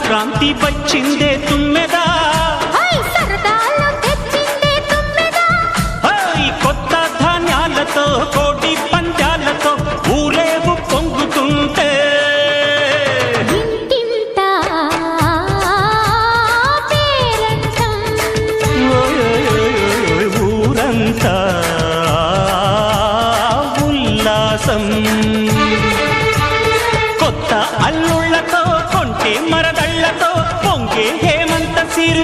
సంక్రాంతి వచ్చిందే తుమ్మెదా, సరదాలో తెచ్చిందే తుమ్మెదా, కొత్త ధాన్యాలతో కోటి పందాలతో ఊరేగు పొంగుతుంటే ఇంటింట పేరంటం, ఊరంతా ఉల్లాసం. కొత్త అల్లుళ్లతో కొంటే మరదళ్లతో పొంగే హేమంత సిరి